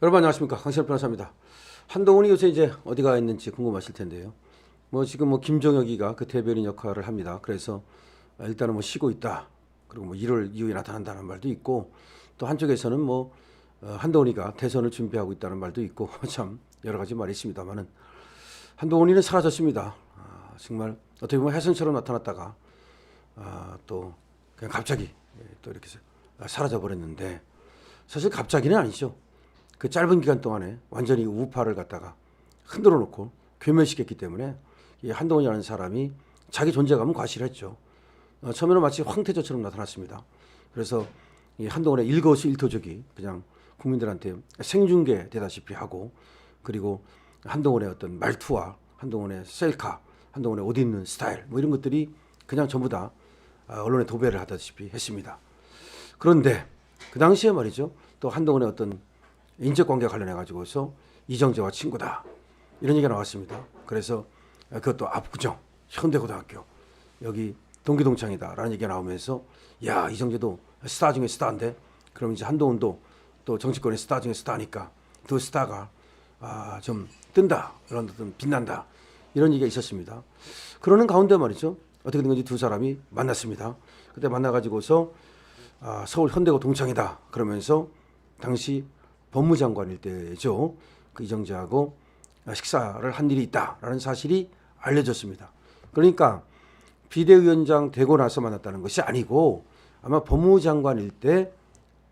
여러분 안녕하십니까, 강신업 변호사입니다. 한동훈이 요새 이제 어디가 있는지 궁금하실 텐데요. 지금 김종혁이가 그 대변인 역할을 합니다. 그래서 일단은 쉬고 있다. 그리고 1월 이후에 나타난다는 말도 있고, 또 한쪽에서는 한동훈이가 대선을 준비하고 있다는 말도 있고 참 여러 가지 말이 있습니다만은 한동훈이는 사라졌습니다. 정말 어떻게 보면 혜선처럼 나타났다가 또 그냥 갑자기 또 이렇게 사라져 버렸는데, 사실 갑자기는 아니죠. 그 짧은 기간 동안에 완전히 우파를 갖다가 흔들어 놓고 괴멸시켰기 때문에 이 한동훈이라는 사람이 자기 존재감은 과실했죠. 처음에는 마치 황태자처럼 나타났습니다. 그래서 이 한동훈의 일거수일투족이 그냥 국민들한테 생중계되다시피 하고, 그리고 한동훈의 어떤 말투와 한동훈의 셀카, 한동훈의 옷 입는 스타일 이런 것들이 그냥 전부 다 언론에 도배를 하다시피 했습니다. 그런데 그 당시에 말이죠, 또 한동훈의 어떤 인적관계 관련해 가지고서 이정재와 친구다 이런 얘기가 나왔습니다. 그래서 그것도 압구정 현대고등학교 여기 동기동창이다라는 얘기가 나오면서, 야, 이정재도 스타 중에 스타인데 그럼 이제 한동훈도 또 정치권의 스타 중에 스타니까 두 스타가 좀 뜬다, 이런 어떤 빛난다, 이런 얘기가 있었습니다. 그러는 가운데 말이죠, 어떻게 된 건지 두 사람이 만났습니다. 그때 만나가지고서 서울 현대고 동창이다 그러면서 당시 법무장관일 때죠, 그 이정재하고 식사를 한 일이 있다라는 사실이 알려졌습니다. 그러니까 비대위원장 되고 나서 만났다는 것이 아니고 아마 법무장관일 때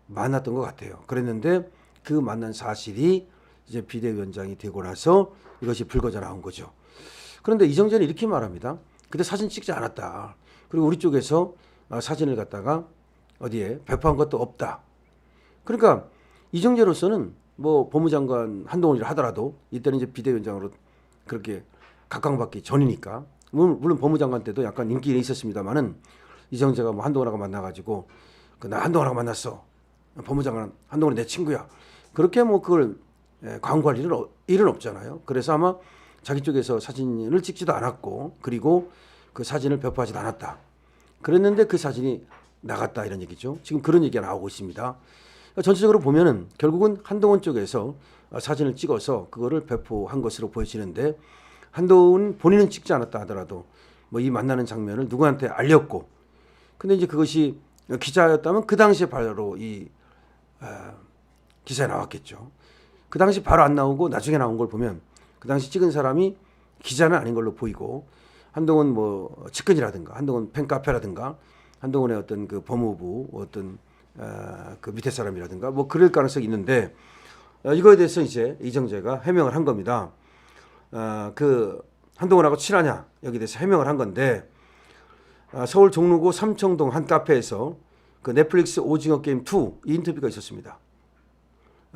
만났던 것 같아요. 그랬는데 그 만난 사실이 이제 비대위원장이 되고 나서 이것이 불거져 나온 거죠. 그런데 이정재는 이렇게 말합니다. 그때 사진 찍지 않았다. 그리고 우리 쪽에서 사진을 갖다가 어디에 배포한 것도 없다. 그러니까 이정재로서는 법무장관 한동훈이라 하더라도 이때는 이제 비대위원장으로 그렇게 각광받기 전이니까, 물론 법무장관 때도 약간 인기는 있었습니다만은 이정재가 한동훈하고 만나가지고 나 한동훈하고 만났어, 법무장관 한동훈이 내 친구야, 그렇게 그걸 광고할 일은 없잖아요. 그래서 아마 자기 쪽에서 사진을 찍지도 않았고, 그리고 그 사진을 배포하지도 않았다. 그랬는데 그 사진이 나갔다, 이런 얘기죠. 지금 그런 얘기가 나오고 있습니다. 전체적으로 보면은 결국은 한동훈 쪽에서 사진을 찍어서 그거를 배포한 것으로 보여지는데, 한동훈 본인은 찍지 않았다 하더라도 이 만나는 장면을 누구한테 알렸고, 근데 이제 그것이 기자였다면 그 당시에 바로 이 기사에 나왔겠죠. 그 당시 바로 안 나오고 나중에 나온 걸 보면 그 당시 찍은 사람이 기자는 아닌 걸로 보이고, 한동훈 측근이라든가 한동훈 팬카페라든가 한동훈의 어떤 그 법무부 어떤 그 밑에 사람이라든가 그럴 가능성이 있는데, 이거에 대해서 이제 이정재가 해명을 한 겁니다. 그 한동훈하고 친하냐 여기에 대해서 해명을 한 건데, 서울 종로구 삼청동 한 카페에서 그 넷플릭스 오징어 게임 2 이 인터뷰가 있었습니다.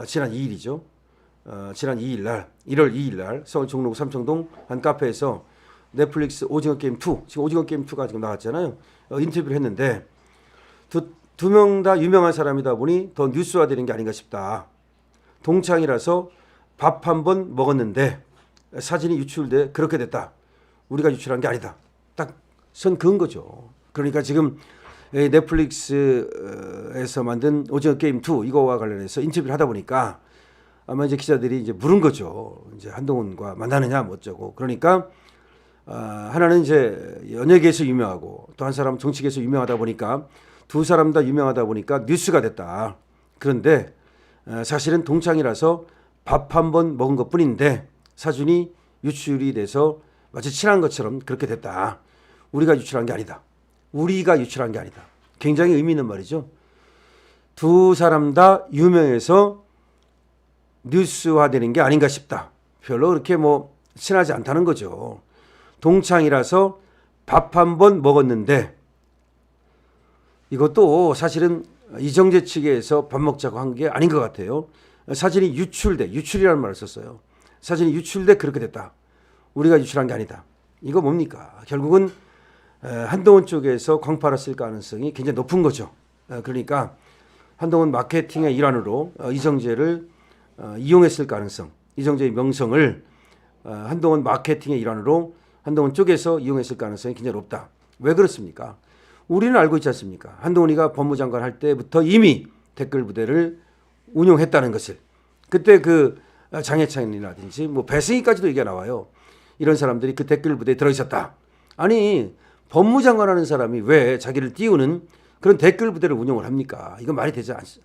지난 2일이죠. 지난 2일 날 1월 2일 날 서울 종로구 삼청동 한 카페에서 넷플릭스 오징어 게임 2, 지금 오징어 게임 2가 지금 나왔잖아요. 인터뷰를 했는데 두 명 다 유명한 사람이다 보니 더 뉴스화되는 게 아닌가 싶다. 동창이라서 밥 한 번 먹었는데 사진이 유출돼 그렇게 됐다. 우리가 유출한 게 아니다. 딱 선 그은 거죠. 그러니까 지금 넷플릭스에서 만든 오징어 게임 2 이거와 관련해서 인터뷰를 하다 보니까 아마 이제 기자들이 이제 물은 거죠. 이제 한동훈과 만나느냐 어쩌고. 그러니까 하나는 이제 연예계에서 유명하고 또 한 사람은 정치계에서 유명하다 보니까 두 사람 다 유명하다 보니까 뉴스가 됐다. 그런데 사실은 동창이라서 밥 한 번 먹은 것뿐인데 사진이 유출이 돼서 마치 친한 것처럼 그렇게 됐다. 우리가 유출한 게 아니다. 우리가 유출한 게 아니다. 굉장히 의미 있는 말이죠. 두 사람 다 유명해서 뉴스화되는 게 아닌가 싶다. 별로 그렇게 친하지 않다는 거죠. 동창이라서 밥 한 번 먹었는데, 이것도 사실은 이정재 측에서 밥 먹자고 한 게 아닌 것 같아요. 사진이 유출이라는 말을 썼어요. 사진이 유출돼 그렇게 됐다. 우리가 유출한 게 아니다. 이거 뭡니까? 결국은 한동훈 쪽에서 광파를 쓸 가능성이 굉장히 높은 거죠. 그러니까 한동훈 마케팅의 일환으로 이정재를 이용했을 가능성, 이정재의 명성을 한동훈 마케팅의 일환으로 한동훈 쪽에서 이용했을 가능성이 굉장히 높다. 왜 그렇습니까? 우리는 알고 있지 않습니까? 한동훈이가 법무장관 할 때부터 이미 댓글 부대를 운용했다는 것을. 그때 그 장해찬이라든지 뭐 배승희까지도 얘기가 나와요. 이런 사람들이 그 댓글 부대에 들어있었다. 아니 법무장관 하는 사람이 왜 자기를 띄우는 그런 댓글 부대를 운영을 합니까? 이건 말이 되지 않죠.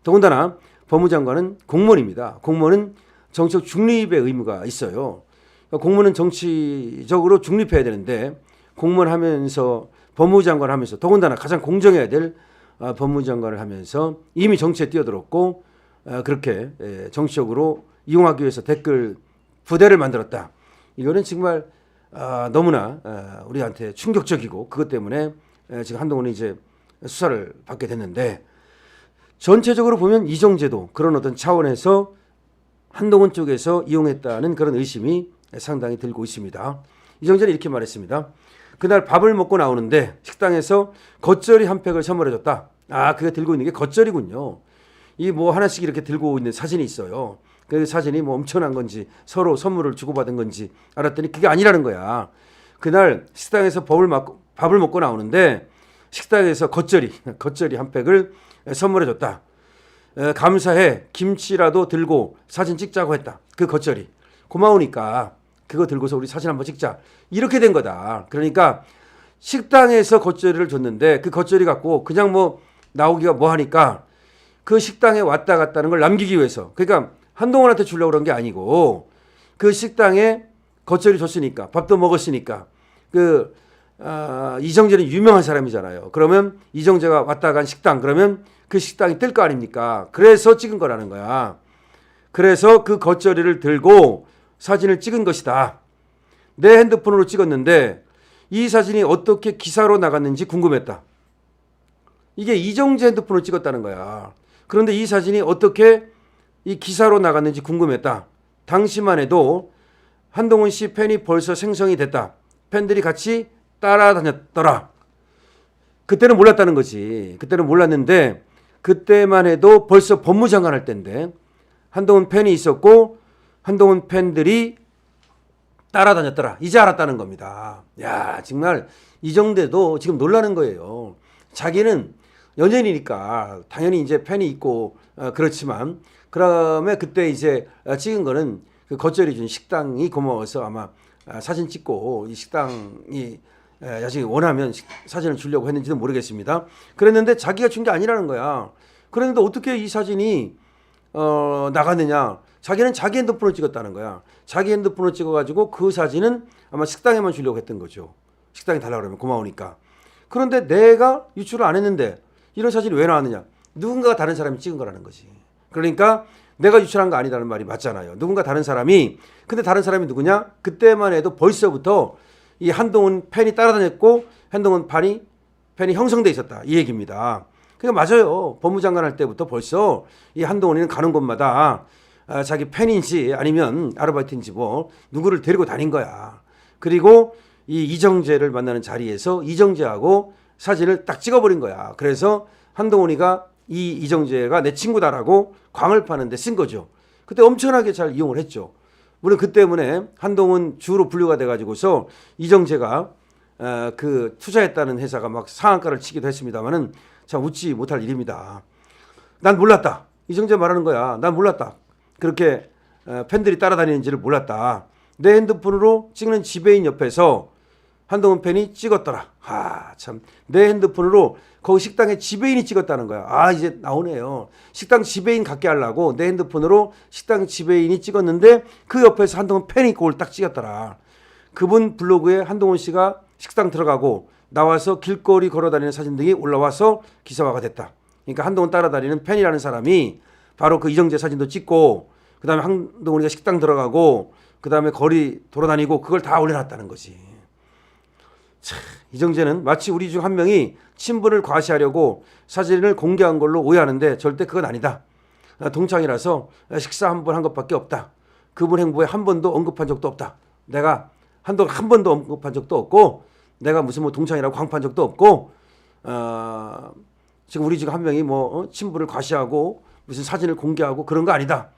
더군다나 법무장관은 공무원입니다. 공무원은 정치적 중립의 의무가 있어요. 그러니까 공무원은 정치적으로 중립해야 되는데 공무원 하면서 법무장관 하면서 더군다나 가장 공정해야 될 법무장관을 하면서 이미 정치에 뛰어들었고 그렇게 정치적으로 이용하기 위해서 댓글 부대를 만들었다. 이거는 정말 너무나 우리한테 충격적이고 그것 때문에 지금 한동훈이 이제 수사를 받게 됐는데 전체적으로 보면 이정재도 그런 어떤 차원에서 한동훈 쪽에서 이용했다는 그런 의심이 상당히 들고 있습니다. 이정재는 이렇게 말했습니다. 그날 밥을 먹고 나오는데 식당에서 겉절이 한 팩을 선물해줬다. 그게 들고 있는 게 겉절이군요. 이 뭐 하나씩 이렇게 들고 있는 사진이 있어요. 그 사진이 뭐 엄청난 건지 서로 선물을 주고받은 건지 알았더니 그게 아니라는 거야. 그날 식당에서 밥을 먹고 나오는데 식당에서 겉절이 한 팩을 선물해줬다. 감사해. 김치라도 들고 사진 찍자고 했다. 그 겉절이. 고마우니까 그거 들고서 우리 사진 한번 찍자. 이렇게 된 거다. 그러니까 식당에서 겉절이를 줬는데 그 겉절이 갖고 그냥 뭐 나오기가 뭐 하니까 그 식당에 왔다 갔다는 걸 남기기 위해서. 그러니까 한동훈한테 주려고 그런 게 아니고 그 식당에 겉절이 줬으니까 밥도 먹었으니까 이정재는 유명한 사람이잖아요. 그러면 이정재가 왔다 간 식당 그러면 그 식당이 뜰 거 아닙니까? 그래서 찍은 거라는 거야. 그래서 그 겉절이를 들고 사진을 찍은 것이다. 내 핸드폰으로 찍었는데 이 사진이 어떻게 기사로 나갔는지 궁금했다. 이게 이정재 핸드폰으로 찍었다는 거야. 그런데 이 사진이 어떻게 이 기사로 나갔는지 궁금했다. 당시만 해도 한동훈 씨 팬이 벌써 생성이 됐다. 팬들이 같이 따라다녔더라. 그때는 몰랐다는 거지. 그때는 몰랐는데 그때만 해도 벌써 법무장관 할 때인데 한동훈 팬이 있었고 한동훈 팬들이 따라다녔더라. 이제 알았다는 겁니다. 야, 정말 이정재도 지금 놀라는 거예요. 자기는 연예인이니까 당연히 이제 팬이 있고 그렇지만 그다음에 그때 이제 찍은 거는 그 겉절이 준 식당이 고마워서 아마 사진 찍고 이 식당이 나중에 원하면 사진을 주려고 했는지는 모르겠습니다. 그랬는데 자기가 준 게 아니라는 거야. 그런데 어떻게 이 사진이 나갔느냐. 자기는 자기 핸드폰으로 찍었다는 거야. 자기 핸드폰으로 찍어가지고 그 사진은 아마 식당에만 주려고 했던 거죠. 식당에 달라고 그러면 고마우니까. 그런데 내가 유출을 안 했는데 이런 사진이 왜 나왔느냐. 누군가가 다른 사람이 찍은 거라는 거지. 그러니까 내가 유출한 거 아니라는 말이 맞잖아요. 누군가 다른 사람이. 근데 다른 사람이 누구냐. 그때만 해도 벌써부터 이 한동훈 팬이 따라다녔고 한동훈 팬이 형성돼 있었다. 이 얘기입니다. 그러니까 맞아요. 법무장관 할 때부터 벌써 이 한동훈이는 가는 곳마다 자기 팬인지 아니면 아르바이트인지 뭐 누구를 데리고 다닌 거야. 그리고 이 이정재를 만나는 자리에서 이정재하고 사진을 딱 찍어버린 거야. 그래서 한동훈이가 이 이정재가 내 친구다라고 광을 파는데 쓴 거죠. 그때 엄청나게 잘 이용을 했죠. 물론 그 때문에 한동훈 주로 분류가 돼가지고서 이정재가 그 투자했다는 회사가 막 상한가를 치기도 했습니다만은 참 웃지 못할 일입니다. 난 몰랐다. 이정재 말하는 거야. 난 몰랐다. 그렇게 팬들이 따라다니는지를 몰랐다. 내 핸드폰으로 찍는 지배인 옆에서 한동훈 팬이 찍었더라. 참. 내 핸드폰으로 거기 식당에 지배인이 찍었다는 거야. 이제 나오네요. 식당 지배인 갖게 하려고 내 핸드폰으로 식당 지배인이 찍었는데 그 옆에서 한동훈 팬이 그걸 딱 찍었더라. 그분 블로그에 한동훈 씨가 식당 들어가고 나와서 길거리 걸어다니는 사진 등이 올라와서 기사화가 됐다. 그러니까 한동훈 따라다니는 팬이라는 사람이 바로 그 이정재 사진도 찍고 그 다음에 한동훈이가 식당 들어가고 그 다음에 거리 돌아다니고 그걸 다 올려놨다는 거지. 참, 이정재는 마치 우리 중 한 명이 친분을 과시하려고 사진을 공개한 걸로 오해하는데 절대 그건 아니다. 동창이라서 식사 한 번 한 것밖에 없다. 그분 행보에 한 번도 언급한 적도 없다. 내가 한동훈 한 번도 언급한 적도 없고 내가 무슨 뭐 동창이라고 광파한 적도 없고 지금 우리 중 한 명이 뭐 친분을 과시하고 무슨 사진을 공개하고 그런 거 아니다.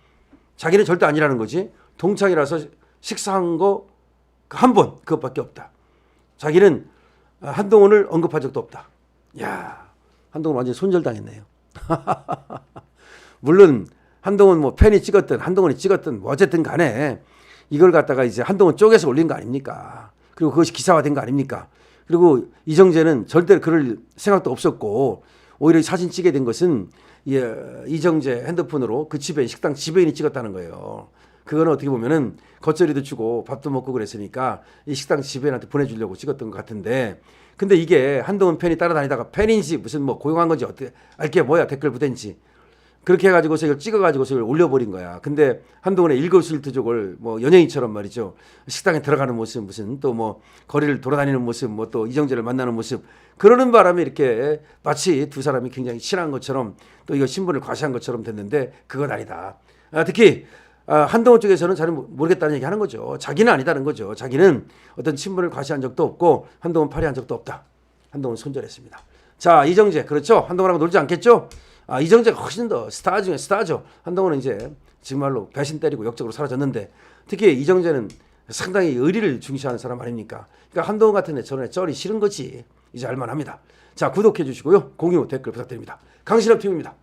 자기는 절대 아니라는 거지. 동창이라서 식사한 거 한 번 그것밖에 없다. 자기는 한동훈을 언급한 적도 없다. 야, 한동훈 완전 손절당했네요. 물론 한동훈 뭐 팬이 찍었든 한동훈이 찍었든 뭐 어쨌든 간에 이걸 갖다가 이제 한동훈 쪽에서 올린 거 아닙니까? 그리고 그것이 기사화된 거 아닙니까? 그리고 이정재는 절대 그럴 생각도 없었고 오히려 이 사진 찍게 된 것은 이정재 핸드폰으로 그 집에 식당 지배인이 찍었다는 거예요. 그거는 어떻게 보면은 겉절이도 주고 밥도 먹고 그랬으니까 이 식당 지배인한테 보내주려고 찍었던 것 같은데, 근데 이게 한동훈 팬이 따라다니다가 팬인지 무슨 뭐 고용한 건지 어떻게 알게 뭐야 댓글 부댄지 그렇게 해가지고서 이걸 찍어가지고서 이걸 올려버린 거야. 근데 한동훈의 일거수일투족을 뭐 연예인처럼 말이죠. 식당에 들어가는 모습, 무슨 또 뭐 거리를 돌아다니는 모습, 뭐 또 이정재를 만나는 모습, 그러는 바람에 이렇게 마치 두 사람이 굉장히 친한 것처럼 또 이거 신분을 과시한 것처럼 됐는데 그건 아니다. 특히 한동훈 쪽에서는 잘 모르겠다는 얘기 하는 거죠. 자기는 아니다는 거죠. 자기는 어떤 친분을 과시한 적도 없고 한동훈 파리한 적도 없다. 한동훈 손절했습니다. 자, 이정재 그렇죠. 한동훈하고 놀지 않겠죠. 이정재가 훨씬 더 스타 중에 스타죠. 한동훈은 이제 정말로 배신 때리고 역적으로 사라졌는데, 특히 이정재는 상당히 의리를 중시하는 사람 아닙니까? 그러니까 한동훈 같은 애 저런 애 쩔이 싫은 거지. 이제 알만합니다. 자, 구독해 주시고요. 공유 댓글 부탁드립니다. 강신업 팀입니다.